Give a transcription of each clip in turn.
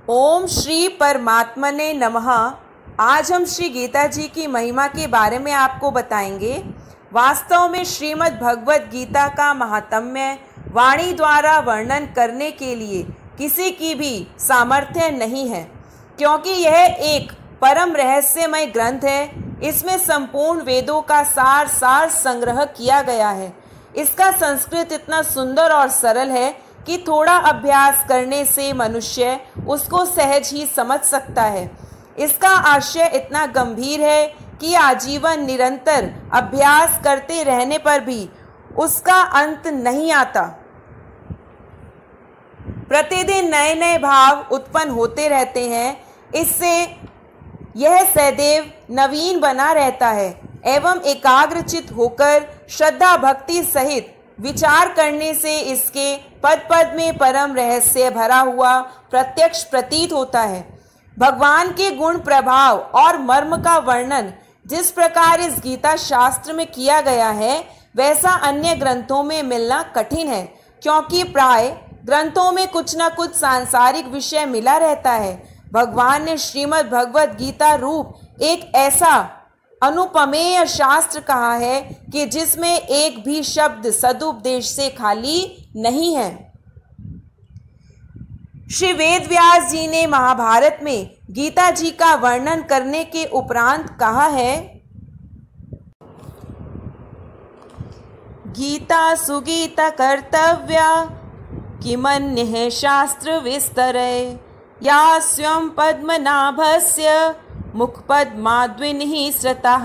ओम श्री परमात्मने नमः। आज हम श्री गीता जी की महिमा के बारे में आपको बताएंगे। वास्तव में श्रीमद् भगवत गीता का महात्म्य वाणी द्वारा वर्णन करने के लिए किसी की भी सामर्थ्य नहीं है, क्योंकि यह एक परम रहस्यमय ग्रंथ है। इसमें संपूर्ण वेदों का सार संग्रह किया गया है। इसका संस्कृत इतना सुंदर और सरल है कि थोड़ा अभ्यास करने से मनुष्य उसको सहज ही समझ सकता है। इसका आशय इतना गंभीर है कि आजीवन निरंतर अभ्यास करते रहने पर भी उसका अंत नहीं आता। प्रतिदिन नए नए भाव उत्पन्न होते रहते हैं। इससे यह सदैव नवीन बना रहता है एवं एकाग्रचित होकर श्रद्धा भक्ति सहित विचार करने से इसके पद पद में परम रहस्य भरा हुआ प्रत्यक्ष प्रतीत होता है। भगवान के गुण प्रभाव और मर्म का वर्णन जिस प्रकार इस गीता शास्त्र में किया गया है, वैसा अन्य ग्रंथों में मिलना कठिन है, क्योंकि प्राय ग्रंथों में कुछ न कुछ सांसारिक विषय मिला रहता है। भगवान ने श्रीमद् भगवत गीता रूप एक ऐसा अनुपमेय शास्त्र कहा है कि जिसमें एक भी शब्द सदुपदेश से खाली नहीं है। श्री वेद व्यास जी ने महाभारत में गीता जी का वर्णन करने के उपरांत कहा है, गीता सुगीता कर्तव्या किमन्यः शास्त्र विस्तरे या स्वयं पद्मनाभस्य मुखपद्माद्विनिः श्रुतः।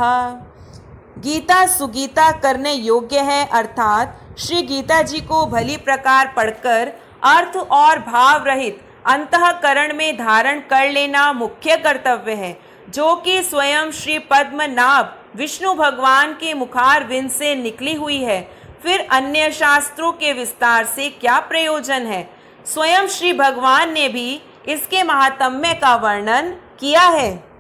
गीता सुगीता करने योग्य है, अर्थात श्री गीता जी को भली प्रकार पढ़कर अर्थ और भाव रहित अंतःकरण में धारण कर लेना मुख्य कर्तव्य है, जो कि स्वयं श्री पद्मनाभ विष्णु भगवान के मुखारविंद से निकली हुई है। फिर अन्य शास्त्रों के विस्तार से क्या प्रयोजन है। स्वयं श्री भगवान ने भी इसके महात्म्य का वर्णन किया है।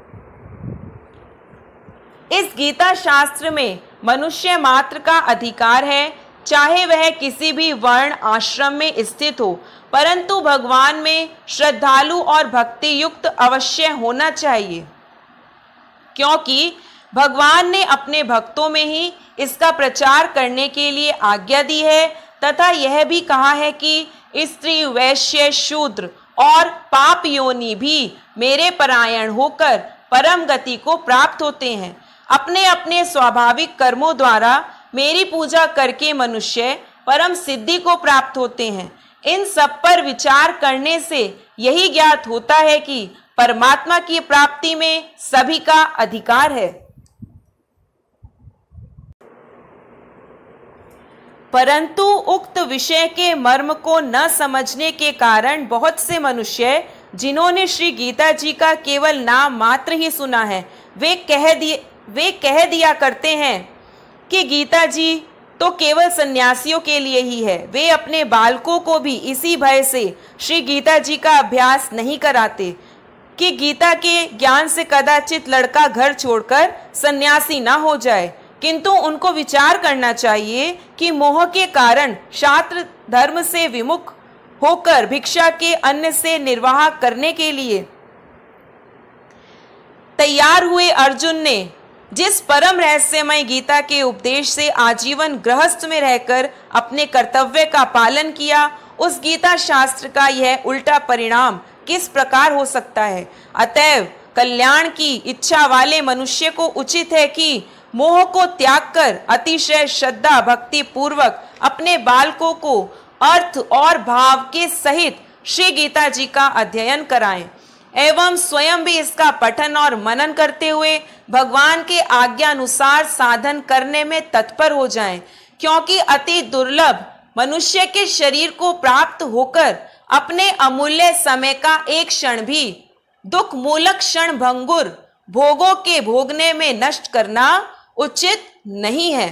इस गीता शास्त्र में मनुष्य मात्र का अधिकार है, चाहे वह किसी भी वर्ण आश्रम में स्थित हो, परंतु भगवान में श्रद्धालु और भक्ति युक्त अवश्य होना चाहिए, क्योंकि भगवान ने अपने भक्तों में ही इसका प्रचार करने के लिए आज्ञा दी है, तथा यह भी कहा है कि स्त्री वैश्य शूद्र और पाप योनि भी मेरे परायण होकर परम गति को प्राप्त होते हैं। अपने अपने स्वाभाविक कर्मों द्वारा मेरी पूजा करके मनुष्य परम सिद्धि को प्राप्त होते हैं। इन सब पर विचार करने से यही ज्ञात होता है कि परमात्मा की प्राप्ति में सभी का अधिकार है। परंतु उक्त विषय के मर्म को न समझने के कारण बहुत से मनुष्य, जिन्होंने श्री गीता जी का केवल नाम मात्र ही सुना है, वे कह दिया करते हैं कि गीता जी तो केवल सन्यासियों के लिए ही है। वे अपने बालकों को भी इसी भय से श्री गीता जी का अभ्यास नहीं कराते कि गीता के ज्ञान से कदाचित लड़का घर छोड़कर सन्यासी ना हो जाए, किंतु उनको विचार करना चाहिए कि मोह के कारण शास्त्र धर्म से विमुख होकर भिक्षा के अन्न से निर्वाह करने के लिए तैयार हुए अर्जुन ने जिस परम रहस्यमय गीता के उपदेश से आजीवन गृहस्थ में रहकर अपने कर्तव्य का पालन किया, उस गीता शास्त्र का यह उल्टा परिणाम किस प्रकार हो सकता है। अतएव कल्याण की इच्छा वाले मनुष्य को उचित है कि मोह को त्याग कर अतिशय श्रद्धा भक्ति पूर्वक अपने बालकों को अर्थ और भाव के सहित श्री गीता जी का अध्ययन कराएं एवं स्वयं भी इसका पठन और मनन करते हुए भगवान के आज्ञा अनुसार साधन करने में तत्पर हो जाएं, क्योंकि अति दुर्लभ मनुष्य के शरीर को प्राप्त होकर अपने अमूल्य समय का एक क्षण भी दुख मूलक क्षण भंगुर भोगों के भोगने में नष्ट करना उचित नहीं है।